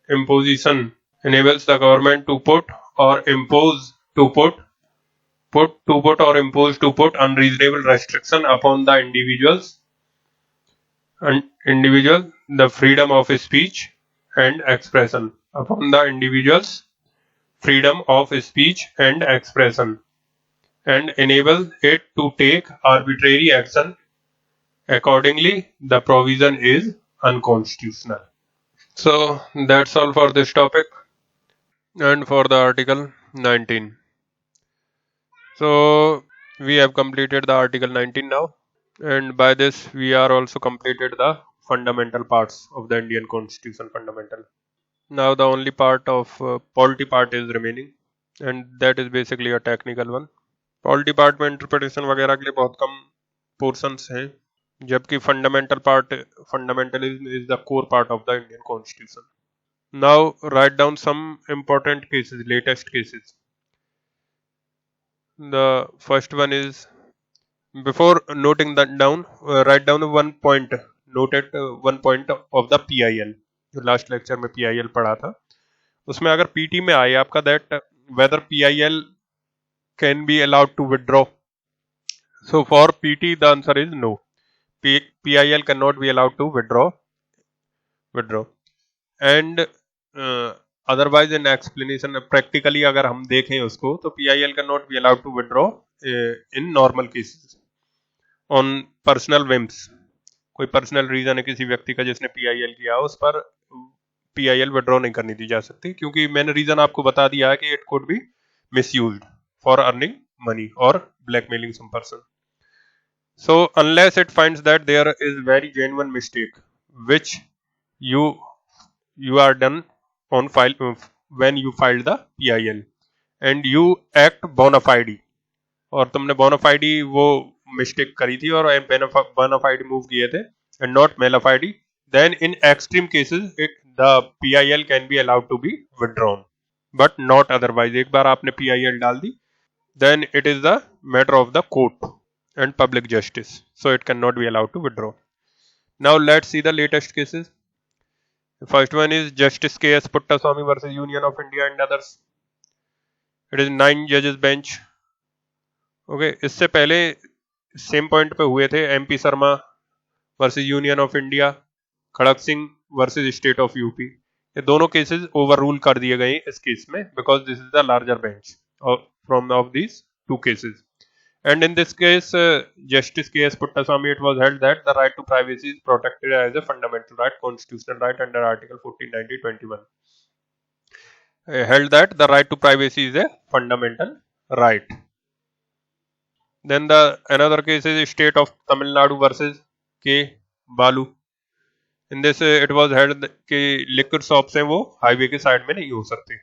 imposition, enables the government to put or impose to put put or impose to put unreasonable restriction upon the individual the freedom of speech and expression upon the individual's freedom of speech and expression and enable it to take arbitrary action accordingly the provision is unconstitutional. So that's all for this topic and for the article 19. So we have completed the article 19 now, and by this we are also completed the fundamental parts of the Indian Constitution fundamental. Now the only part of polity part is remaining, and that is basically a technical one. polity part में interpretation वगैरह के लिए बहुत कम portions हैं, जबकि fundamentalism is the core part of the Indian Constitution. Now write down some important cases, latest cases. The first one is, before noting that down, write down one point, noted one point of the PIL. जो last lecture में PIL पढ़ा था, उसमें अगर PT में आए आपका that whether PIL can be allowed to withdraw. So for PT the answer is no. PIL cannot be allowed to withdraw. And otherwise in explanation practically अगर हम देखें उसको तो PIL cannot be allowed to withdraw in normal cases on personal whims. कोई personal reason है किसी व्यक्ति का जिसने PIL किया उस पर PIL विड्रॉ नहीं करनी दी जा सकती, क्योंकि मैंने रीजन आपको बता दिया है कि it could be misused for earning money और blackmailing some person. So unless it finds that there is very genuine mistake which you are done on file when you filed the PIL and you act bona fide, और तुमने bona fide वो mistake करी थी और bona fide move किए थे and not mala fide, then in extreme cases the PIL can be allowed to be withdrawn but not otherwise. एक बार आपने PIL डाल दी then it is the matter of the court and public justice, so it cannot be allowed to withdraw. Now let's see the latest cases. The first one is Justice K.S. Puttaswamy versus Union of India and others. It is 9 judges bench. Okay, इससे पहले same point पे हुए थे MP Sharma versus union of India, Kharak Singh versus state of UP. ये दोनों cases over rule कर दिए गए इस केस में because this is the larger bench from of these two cases. And in this case, Justice K.S. Puttaswamy, it was held that the right to privacy is protected as a fundamental right, constitutional right under Article 14, 90, 21. Held that the right to privacy is a fundamental right. Then the another case is State of Tamil Nadu versus K. Balu. In this, it was held कि liquor shops हैं वो highway के side में नहीं हो सकते.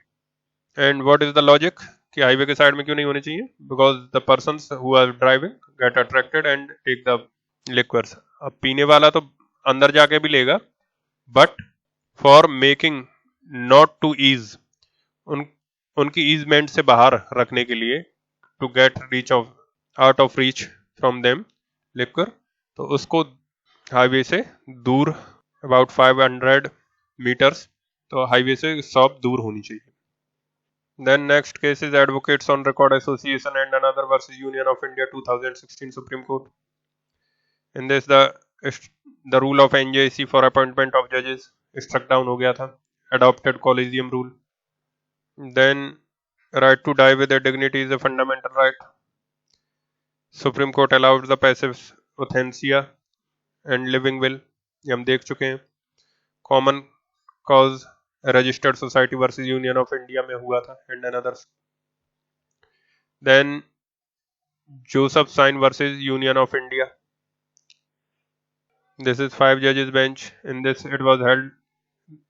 And what is the logic? कि highway के साइड में क्यों नहीं होने चाहिए? Because the persons who are driving get attracted and take the liquors. अब पीने वाला तो अंदर जाके भी लेगा, but for making not to ease, उनकी ईजमेंट से बाहर रखने के लिए, to get reach of out of reach from them liquor, तो उसको हाईवे से दूर अबाउट 500 मीटर्स, तो हाईवे से शॉप दूर होनी चाहिए. Then next case is Advocates on Record Association and another versus Union of India 2016 Supreme Court. In this the rule of NJC for appointment of judges struck down हो गया था, adopted collegium rule. Then right to die with dignity is a fundamental right. Supreme Court allowed the passive euthanasia and living will, ये हम देख चुके हैं. Common cause Registered Society versus Union of India में हुआ था and another. Then Joseph Sain versus Union of India. This is 5 judges bench. In this it was held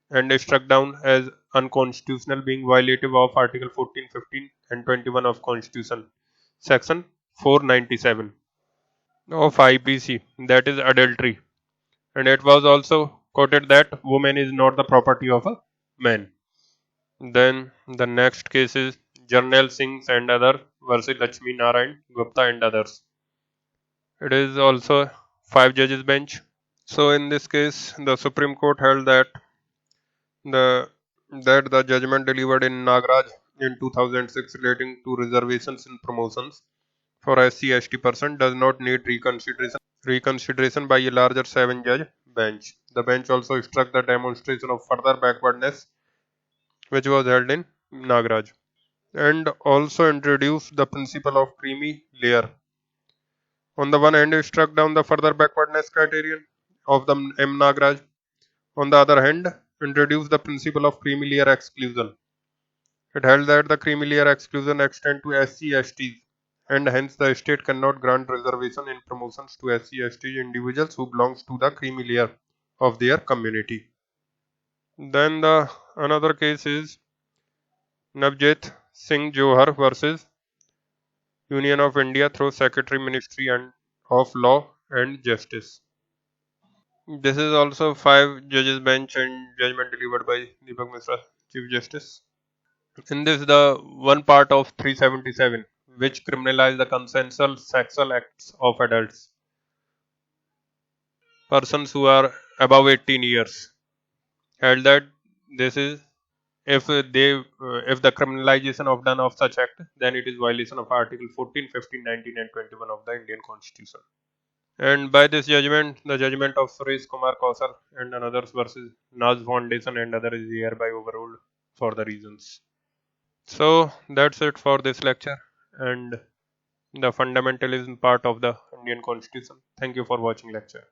and struck down as unconstitutional, being violative of Article 14, 15 and 21 of Constitution, Section 497 of IPC, that is adultery. And it was also quoted that woman is not the property of a man. Then the next case is Jarnail Singh and other versus Lakshmi Narayan Gupta and others. It is also 5 judges bench. So in this case, the Supreme Court held that the judgment delivered in Nagaraj in 2006 relating to reservations in promotions for SC/ST person does not need reconsideration by a larger 7-judge bench. The bench also struck the demonstration of further backwardness which was held in Nagraj, and also introduced the principle of creamy layer. On the one hand, it struck down the further backwardness criterion of the M. Nagraj. On the other hand, introduced the principle of creamy layer exclusion. It held that the creamy layer exclusion extends to SC/STs, and hence the state cannot grant reservation in promotions to SC/ST individuals who belongs to the creamy layer of their community. Then the another case is Navjit Singh Johar versus Union of India through Secretary Ministry of Law and Justice. This is also 5 judges bench and judgment delivered by Deepak Misra, Chief Justice. In this, the one part of 377, which criminalized the consensual sexual acts of adults, persons who are above 18 years, held that this is if the criminalization of done of such act, then it is violation of Article 14, 15, 19, and 21 of the Indian Constitution. And by this judgment, the judgment of Suresh Kumar Kausar and others versus Naz Foundation and others is hereby overruled for the reasons. So that's it for this lecture and the fundamentalism part of the Indian Constitution. Thank you for watching lecture.